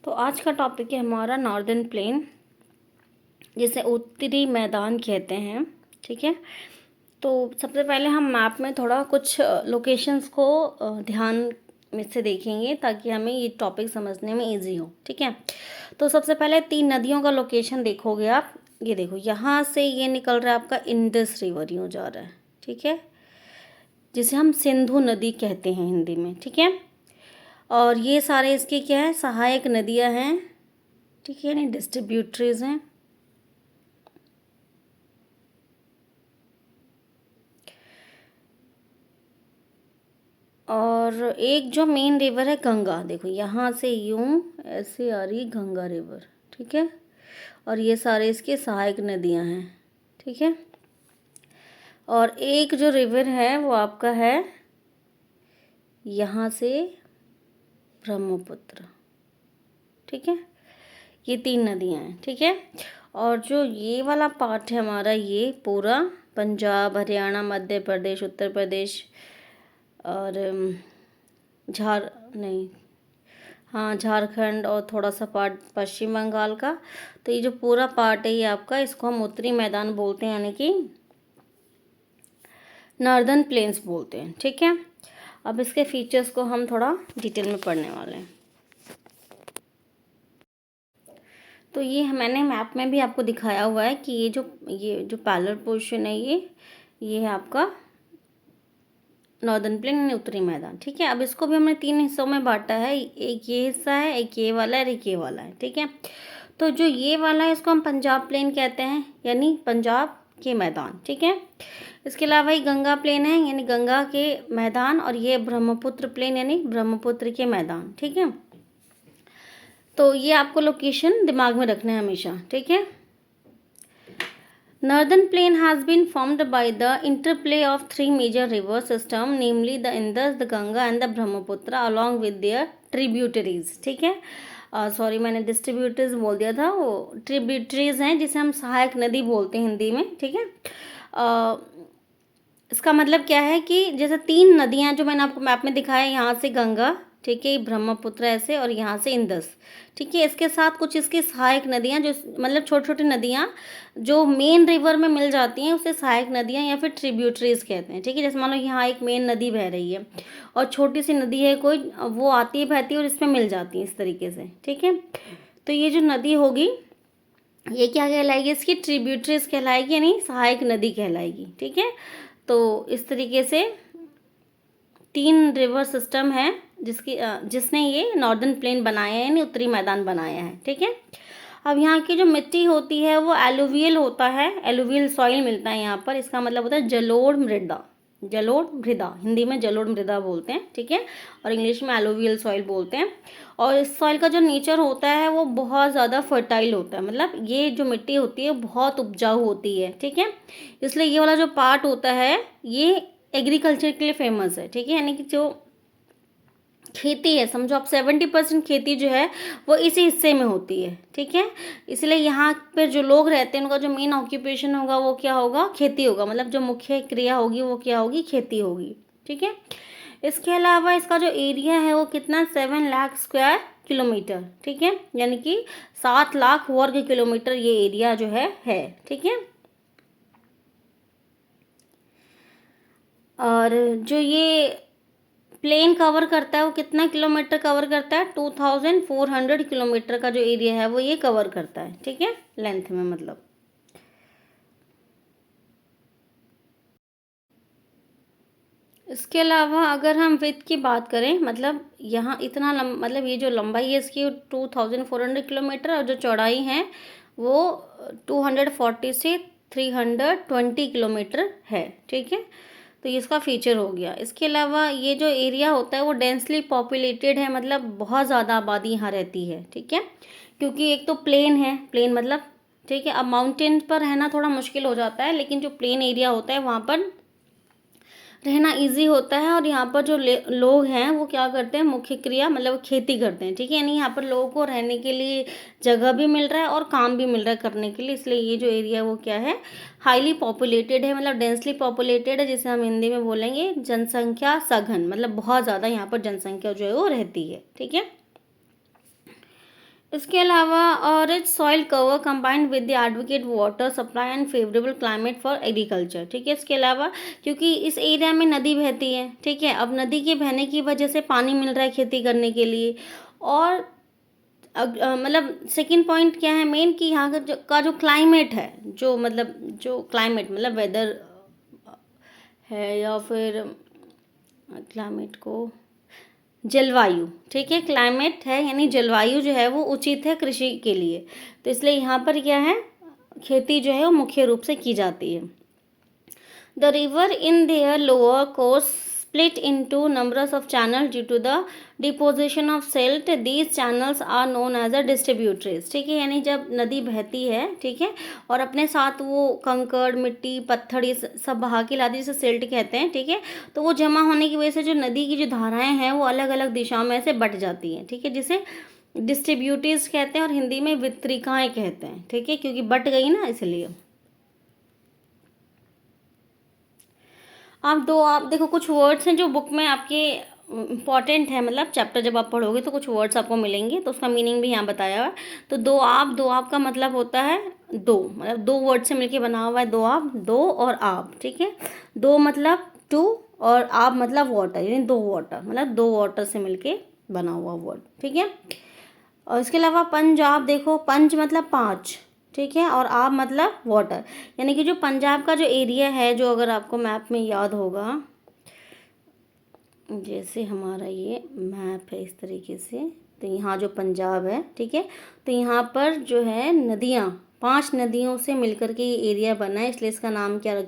तो आज का टॉपिक है हमारा नॉर्दर्न प्लेन, जिसे उत्तरी मैदान कहते हैं। ठीक है, तो सबसे पहले हम मैप में थोड़ा कुछ लोकेशंस को ध्यान में से देखेंगे ताकि हमें ये टॉपिक समझने में इजी हो। ठीक है, तो सबसे पहले 3 नदियों का लोकेशन देखोगे आप। ये देखो, यहाँ से ये निकल रहा है आपका इंडस रिवर, यूँ जा रहा है। ठीक है, जिसे हम सिंधु नदी कहते हैं हिंदी में। ठीक है, और ये सारे इसके क्या है, सहायक नदियाँ हैं। ठीक है, नहीं डिस्ट्रीब्यूटरीज हैं। और एक जो मेन रिवर है गंगा, देखो यहाँ से यूं ऐसे आ रही गंगा रिवर। ठीक है, और ये सारे इसके सहायक नदियां हैं। ठीक है, और एक जो रिवर है वो आपका है यहाँ से ब्रह्मपुत्र। ठीक है, ये 3 नदियां हैं। ठीक है, और जो ये वाला पार्ट है हमारा, ये पूरा पंजाब, हरियाणा, मध्य प्रदेश, उत्तर प्रदेश और झारखंड और थोड़ा सा पार्ट पश्चिम बंगाल का। तो ये जो पूरा पार्ट है ये आपका, इसको हम उत्तरी मैदान बोलते हैं, यानी कि नॉर्दर्न प्लेन्स बोलते हैं। ठीक है, अब इसके फीचर्स को हम थोड़ा डिटेल में पढ़ने वाले हैं। तो ये मैंने मैप में भी आपको दिखाया हुआ है कि ये जो पैरेलल पोर्शन है ये है आपका नॉर्दर्न प्लेन, उत्तरी मैदान। ठीक है, अब इसको भी हमने 3 हिस्सों में बांटा है। एक ये हिस्सा है, एक ये वाला है और एक ये वाला है। ठीक है, तो जो ये वाला है इसको हम पंजाब प्लेन कहते हैं, यानी पंजाब के मैदान। ठीक है, इसके अलावा ये गंगा प्लेन है, यानी गंगा के मैदान, और ये ब्रह्मपुत्र प्लेन यानी ब्रह्मपुत्र के मैदान। ठीक है, तो ये आपको लोकेशन दिमाग में रखना है हमेशा। ठीक है, Northern Plain has been formed by the interplay of 3 major river systems, namely the Indus, the Ganga and the Brahmaputra, along with their tributaries. ठीक है, सॉरी मैंने डिस्ट्रीब्यूटरीज बोल दिया था, वो ट्रिब्यूटरीज हैं जिसे हम सहायक नदी बोलते हैं हिंदी में। ठीक है, इसका मतलब क्या है कि जैसे 3 नदियां जो मैंने आपको मैप में दिखाया, यहाँ से गंगा, ठीक है, ब्रह्मपुत्र ऐसे, और यहाँ से इंदस। ठीक है, इसके साथ कुछ इसकी सहायक नदियाँ, जो मतलब छोटी छोटी नदियाँ जो मेन रिवर में मिल जाती हैं, उसे सहायक नदियाँ या फिर ट्रिब्यूटरीज कहते हैं। ठीक है, जैसे मान लो यहाँ एक मेन नदी बह रही है और छोटी सी नदी है कोई, वो आती है बहती है और इसमें मिल जाती है इस तरीके से। ठीक है, तो ये जो नदी होगी ये क्या कहलाएगी, इसकी ट्रिब्यूटरीज कहलाएगी, यानी सहायक नदी कहलाएगी। ठीक है, तो इस तरीके से 3 रिवर सिस्टम है जिसने ये नॉर्दर्न प्लेन बनाया है, यानी उत्तरी मैदान बनाया है। ठीक है, अब यहाँ की जो मिट्टी होती है वो एलुवियल होता है, एलुवियल सॉइल मिलता है यहाँ पर। इसका मतलब होता है जलोढ़ मृदा, जलोढ़ मृदा, हिंदी में जलोढ़ मृदा बोलते हैं। ठीक है, और इंग्लिश में एलुवियल सॉइल बोलते हैं। और इस सॉइल का जो नेचर होता है वो बहुत ज़्यादा फर्टाइल होता है, मतलब ये जो मिट्टी होती है बहुत उपजाऊ होती है। ठीक है, इसलिए ये वाला जो पार्ट होता है ये एग्रीकल्चर के लिए फेमस है। ठीक है, यानी कि जो खेती है, समझो आप 70% खेती जो है वो इसी हिस्से में होती है। ठीक है, इसलिए यहाँ पर जो लोग रहते हैं उनका जो मेन ऑक्यूपेशन होगा वो क्या होगा, खेती होगा, मतलब जो मुख्य क्रिया होगी वो क्या होगी, खेती होगी। ठीक है, इसके अलावा इसका जो एरिया है वो कितना, 7 लाख स्क्वायर किलोमीटर। ठीक है, यानी कि 7 लाख वर्ग किलोमीटर ये एरिया जो है। ठीक है, और जो ये प्लेन कवर करता है वो कितना किलोमीटर कवर करता है, 2400 किलोमीटर का जो एरिया है वो ये कवर करता है। ठीक है, लेंथ में मतलब। इसके अलावा अगर हम विड्थ की बात करें, मतलब यहाँ इतना मतलब ये जो लंबाई है इसकी 2400 किलोमीटर, और जो चौड़ाई है वो 240 से 320 किलोमीटर है। ठीक है, तो ये इसका फीचर हो गया। इसके अलावा ये जो एरिया होता है वो डेंसली पॉपुलेटेड है, मतलब बहुत ज़्यादा आबादी यहाँ रहती है। ठीक है, क्योंकि एक तो प्लेन है, प्लेन मतलब, ठीक है, अब माउंटेन पर रहना थोड़ा मुश्किल हो जाता है, लेकिन जो प्लेन एरिया होता है वहाँ पर रहना इजी होता है। और यहाँ पर जो लोग हैं वो क्या करते हैं, मुख्य क्रिया मतलब खेती करते हैं। ठीक है, यानी यहाँ पर लोगों को रहने के लिए जगह भी मिल रहा है और काम भी मिल रहा है करने के लिए, इसलिए ये जो एरिया है वो क्या है, हाईली पॉपुलेटेड है, मतलब डेंसली पॉपुलेटेड है, जिसे हम हिंदी में बोलेंगे जनसंख्या सघन, मतलब बहुत ज़्यादा यहाँ पर जनसंख्या जो है वो रहती है। ठीक है, इसके अलावा rich soil cover combined with the advocate water supply and favourable climate for agriculture, ठीक है। इसके अलावा क्योंकि इस एरिया में नदी बहती है, ठीक है, अब नदी के बहने की वजह से पानी मिल रहा है खेती करने के लिए। और मतलब सेकंड पॉइंट क्या है मेन, कि यहाँ का जो क्लाइमेट है, जो मतलब जो क्लाइमेट मतलब वेदर है, या फिर क्लाइमेट को जलवायु, ठीक है, क्लाइमेट है यानी जलवायु जो है वो उचित है कृषि के लिए। तो इसलिए यहाँ पर क्या है, खेती जो है वो मुख्य रूप से की जाती है। The river in their lower course split into numbers of channels due to the deposition of silt. These channels are known as a distributaries, ठीक है, यानी जब नदी बहती है, ठीक है, और अपने साथ वो कंकड़ मिट्टी पत्थर ये सब बहा के लाती है, जिसे सिल्ट कहते हैं, ठीक है, तो वो जमा होने की वजह से जो नदी की जो धाराएं हैं वो अलग अलग दिशाओं में से बट जाती हैं, ठीक है, जिसे डिस्ट्रीब्यूटरीज कहते हैं और हिंदी में वितरिकाएं कहते हैं, ठीक है, क्योंकि बट गई ना इसलिए। आप देखो कुछ वर्ड्स हैं जो बुक में आपके इम्पॉर्टेंट है, मतलब चैप्टर जब आप पढ़ोगे तो कुछ वर्ड्स आपको मिलेंगे, तो उसका मीनिंग भी यहाँ बताया हुआ है। तो दो आप का मतलब होता है दो, मतलब दो वर्ड से मिलके बना हुआ है, दो और आप, ठीक है। दो मतलब टू और आप मतलब वाटर, यानी दो वाटर, मतलब दो वाटर से मिलके बना हुआ वर्ड, ठीक है। और इसके अलावा पंजाब देखो, पंज मतलब पाँच, ठीक है, और आब मतलब वाटर, यानी कि जो पंजाब का जो एरिया है, जो अगर आपको मैप में याद होगा, जैसे हमारा ये मैप है इस तरीके से, तो यहाँ जो पंजाब है, ठीक है, तो यहाँ पर जो है नदियाँ, 5 नदियों से मिलकर के ये एरिया बना है, इसलिए इसका नाम क्या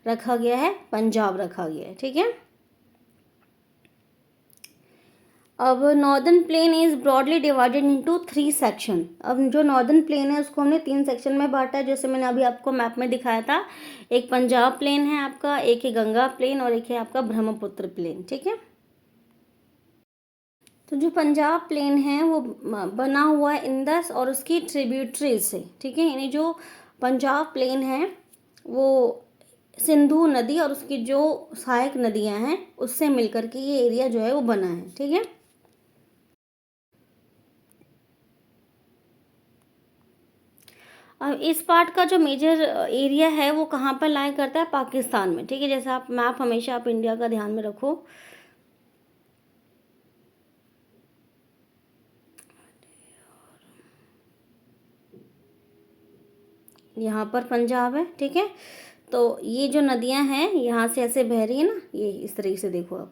रखा गया है, पंजाब रखा गया है, ठीक है। अब northern plain is broadly divided into 3 section. अब जो नॉर्दर्न प्लेन है उसको हमने 3 सेक्शन में बांटा है, जैसे मैंने अभी आपको मैप में दिखाया था। एक पंजाब प्लेन है आपका, एक है गंगा प्लेन और एक है आपका ब्रह्मपुत्र प्लेन, ठीक है। तो जो पंजाब प्लेन है वो बना हुआ है इंदस और उसकी ट्रिब्यूटरीज से, ठीक है, यानी जो पंजाब प्लेन है वो सिंधु नदी और उसकी जो सहायक नदियां हैं उससे मिलकर के ये एरिया जो है वो बना है, ठीक है। अब इस पार्ट का जो मेजर एरिया है वो कहाँ पर लाई करता है, पाकिस्तान में, ठीक है। जैसे आप मैप हमेशा आप इंडिया का ध्यान में रखो, यहाँ पर पंजाब है, ठीक है। तो ये जो नदियाँ हैं यहाँ से ऐसे बह रही है ना, ये इस तरीके से देखो आप,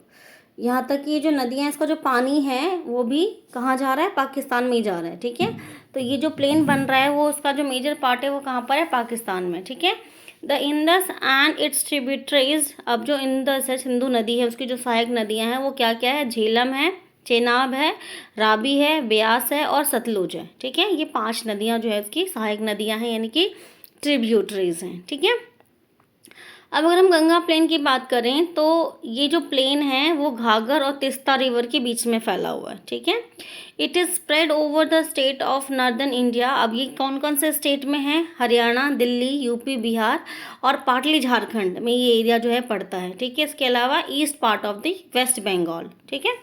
यहाँ तक कि ये जो नदियाँ हैं इसका जो पानी है वो भी कहाँ जा रहा है, पाकिस्तान में ही जा रहा है, ठीक है। तो ये जो प्लेन बन रहा है वो उसका जो मेजर पार्ट है वो कहाँ पर है, पाकिस्तान में, ठीक है। The Indus and it's tributaries, अब जो इंदस है सिंधु नदी है उसकी जो सहायक नदियाँ हैं वो क्या क्या है, झेलम है, चेनाब है, रावी है, ब्यास है और सतलुज है, ठीक है। ये 5 नदियाँ जो है उसकी सहायक नदियाँ हैं, यानी कि ट्रिब्यूटरीज हैं, ठीक है। अब अगर हम गंगा प्लेन की बात करें तो ये जो प्लेन है वो घाघर और तिस्ता रिवर के बीच में फैला हुआ है, ठीक है। It is spread over the state of northern India. अब ये कौन कौन से स्टेट में है, हरियाणा, दिल्ली, यूपी, बिहार और पार्टली झारखंड में ये एरिया जो है पड़ता है, ठीक है। इसके अलावा east part of the west Bengal, ठीक है।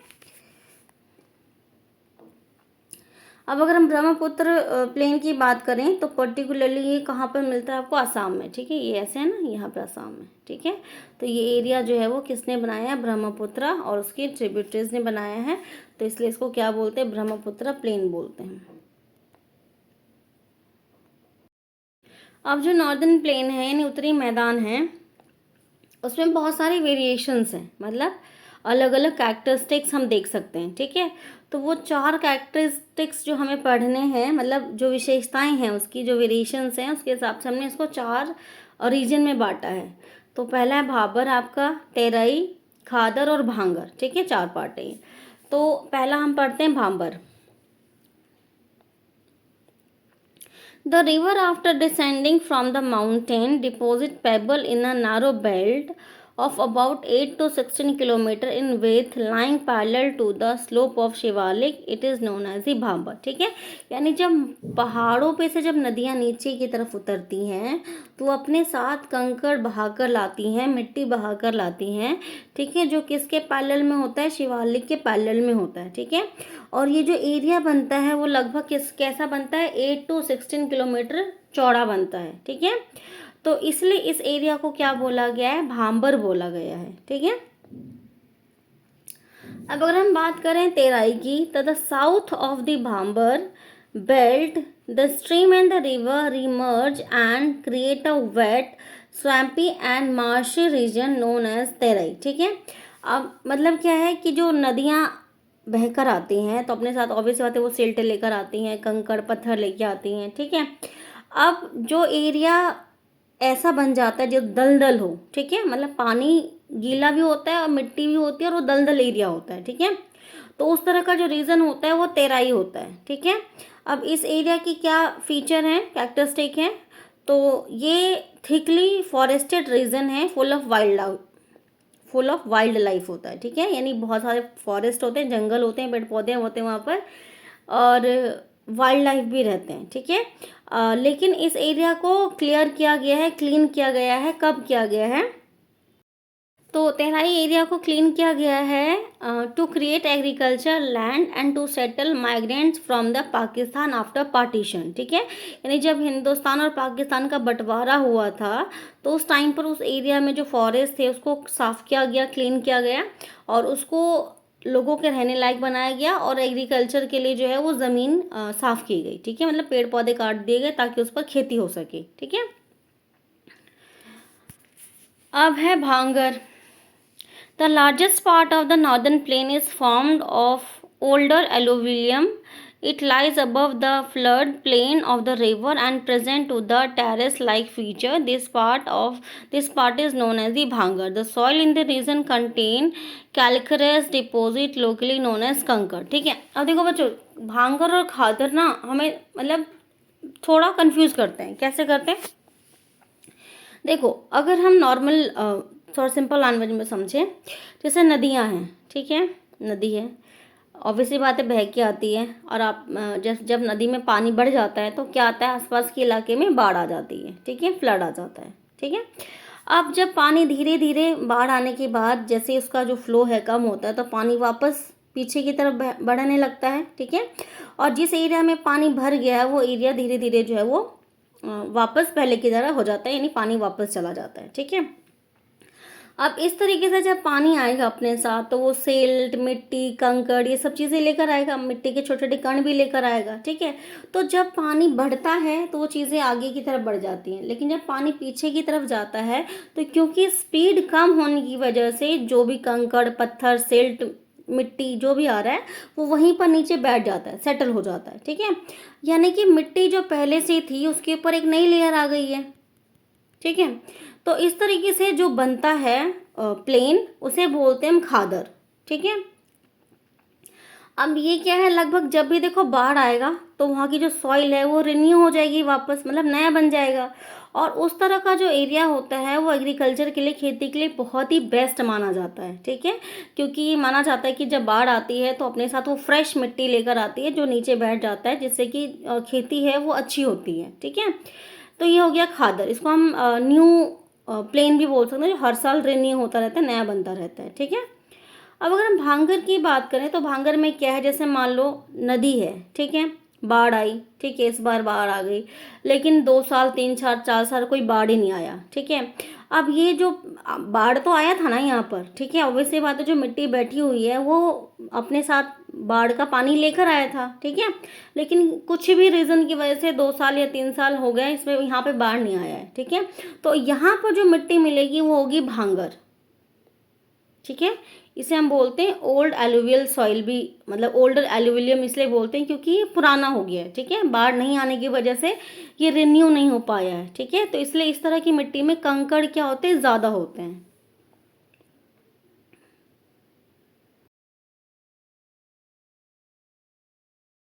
अब अगर हम ब्रह्मपुत्र प्लेन की बात करें तो पर्टिकुलरली ये कहाँ पर मिलता है आपको, आसाम में, ठीक है। ये ऐसे है ना, यहाँ पे आसाम में, ठीक है। तो ये एरिया जो है वो किसने बनाया है, ब्रह्मपुत्र और उसके ट्रिब्यूटरीज ने बनाया है, तो इसलिए इसको क्या बोलते हैं, ब्रह्मपुत्र प्लेन बोलते हैं। अब जो नॉर्दर्न प्लेन है यानी उत्तरी मैदान है उसमें बहुत सारे वेरिएशंस हैं, मतलब अलग अलग कैरेक्टरिस्टिक्स हम देख सकते हैं, ठीक है। तो वो 4 कैरेक्टरिस्टिक्स जो हमें पढ़ने हैं, मतलब जो विशेषताएं हैं उसकी जो वेरिएशंस हैं उसके हिसाब से हमने इसको 4 रीजन में बांटा है। तो पहला है भाबर आपका, तेरई, खादर और भांगर, ठीक है, 4 पार्ट है ये। तो पहला हम पढ़ते हैं Bhabar. The river, after descending from the mountain, deposit pebble in a narrow belt of about 8 to 16 kilometer in width lying parallel to the slope of Shivalik it is known as the Bhabar. ठीक है, यानी जब पहाड़ों पे से जब नदियाँ नीचे की तरफ उतरती हैं तो अपने साथ कंकड़ बहाकर लाती हैं, मिट्टी बहाकर लाती हैं। ठीक है, जो किसके पैरेलल में होता है, शिवालिक के पैरेलल में होता है। ठीक है, और ये जो एरिया बनता है वो लगभग कैसा बनता है, 8 to 16 किलोमीटर चौड़ा बनता है। ठीक है, तो इसलिए इस एरिया को क्या बोला गया है, भांबर बोला गया है। ठीक है, अब अगर हम बात करें तेराई की, तो the south of the Bhabar belt the stream and the river remerge and create a wet swampy and marshy region known as Terai. ठीक है, अब मतलब क्या है कि जो नदियाँ बहकर आती हैं तो अपने साथ ऑब्वियस बात है वो सिल्ट लेकर आती हैं, कंकड़ पत्थर लेके आती हैं। ठीक है, अब जो एरिया ऐसा बन जाता है जो दलदल हो, ठीक है, मतलब पानी गीला भी होता है और मिट्टी भी होती है और वो दलदल एरिया होता है। ठीक है, तो उस तरह का जो रीजन होता है वो तेराई होता है। ठीक है, अब इस एरिया की क्या फीचर हैं, कैरेक्टरिस्टिक हैं, तो ये थिकली फॉरेस्टेड रीजन है, फुल ऑफ वाइल्ड लाइफ होता है। ठीक है, यानी बहुत सारे फॉरेस्ट होते हैं, जंगल होते हैं, पेड़ पौधे होते हैं वहाँ पर, और वाइल्ड लाइफ भी रहते हैं। ठीक है, लेकिन इस एरिया को क्लियर किया गया है, क्लीन किया गया है। कब किया गया है, तो तेराई एरिया को क्लीन किया गया है to create agriculture land and to settle migrants from the Pakistan after partition. ठीक है, यानी जब हिंदुस्तान और पाकिस्तान का बंटवारा हुआ था तो उस टाइम पर उस एरिया में जो फॉरेस्ट थे उसको साफ़ किया गया, क्लीन किया गया और उसको लोगों के रहने लायक बनाया गया और एग्रीकल्चर के लिए जो है वो ज़मीन साफ़ की गई। ठीक है, मतलब पेड़ पौधे काट दिए गए ताकि उस पर खेती हो सके। ठीक है, अब है भांगर। The largest part of the northern plain is formed of older alluvium. It lies above the flood plain of the river and present to the terrace-like feature. This part is known as the Bhangar. The soil in the region contain calcareous deposit locally known as कंकड़। ठीक है, अब देखो बच्चों, भांगर और खादर ना हमें मतलब थोड़ा कंफ्यूज करते हैं। कैसे करते हैं, देखो अगर हम नॉर्मल थोड़ा सिंपल लैंग्वेज में समझें, जैसे नदियाँ हैं। ठीक है, नदी है, ऑब्वियसली बात है बह के आती है और आप जब नदी में पानी बढ़ जाता है तो क्या आता है, आसपास के इलाके में बाढ़ आ जाती है। ठीक है, फ्लड आ जाता है। ठीक है, अब जब पानी धीरे धीरे बाढ़ आने के बाद जैसे उसका जो फ्लो है कम होता है तो पानी वापस पीछे की तरफ बढ़ने लगता है। ठीक है, और जिस एरिया में पानी भर गया है वो एरिया धीरे धीरे जो है वो वापस पहले की तरह हो जाता है, यानी पानी वापस चला जाता है। ठीक है, अब इस तरीके से जब पानी आएगा अपने साथ तो वो सिल्ट, मिट्टी, कंकड़ ये सब चीज़ें लेकर आएगा, मिट्टी के छोटे छोटे कण भी लेकर आएगा। ठीक है, तो जब पानी बढ़ता है तो वो चीज़ें आगे की तरफ बढ़ जाती हैं, लेकिन जब पानी पीछे की तरफ जाता है तो क्योंकि स्पीड कम होने की वजह से जो भी कंकड़, पत्थर, सिल्ट, मिट्टी जो भी आ रहा है वो वहीं पर नीचे बैठ जाता है, सेटल हो जाता है। ठीक है, यानी कि मिट्टी जो पहले से थी उसके ऊपर एक नई लेयर आ गई है। ठीक है, तो इस तरीके से जो बनता है प्लेन उसे बोलते हैं हम खादर। ठीक है, अब ये क्या है, लगभग जब भी देखो बाढ़ आएगा तो वहाँ की जो सॉइल है वो रिन्यू हो जाएगी वापस, मतलब नया बन जाएगा। और उस तरह का जो एरिया होता है वो एग्रीकल्चर के लिए, खेती के लिए बहुत ही बेस्ट माना जाता है। ठीक है, क्योंकि माना जाता है कि जब बाढ़ आती है तो अपने साथ वो फ्रेश मिट्टी लेकर आती है जो नीचे बैठ जाता है, जिससे कि खेती है वो अच्छी होती है। ठीक है, तो ये हो गया खादर। इसको हम न्यू प्लेन भी बोल सकते हैं, जो हर साल रिन्यू होता रहता है, नया बनता रहता है। ठीक है, अब अगर हम भांगर की बात करें तो भांगर में क्या है, जैसे मान लो नदी है। ठीक है, बाढ़ आई। ठीक है, इस बार बाढ़ आ गई, लेकिन 2 साल 3 साल 4 साल कोई बाढ़ ही नहीं आया। ठीक है, अब ये जो बाढ़ तो आया था ना यहाँ पर, ठीक है, ऑब्वियसली बात है जो मिट्टी बैठी हुई है वो अपने साथ बाढ़ का पानी लेकर आया था। ठीक है, लेकिन कुछ भी रीज़न की वजह से 2 साल या 3 साल हो गए इसमें यहाँ पे बाढ़ नहीं आया है। ठीक है, तो यहाँ पर जो मिट्टी मिलेगी वो होगी भांगर। ठीक है, इसे हम बोलते हैं ओल्ड एलुवियल सॉइल भी, मतलब ओल्डर एलुविलियम इसलिए बोलते हैं क्योंकि ये पुराना हो गया है। ठीक है, बाढ़ नहीं आने की वजह से ये रिन्यू नहीं हो पाया है। ठीक है, तो इसलिए इस तरह की मिट्टी में कंकड़ क्या होते हैं, ज़्यादा होते हैं।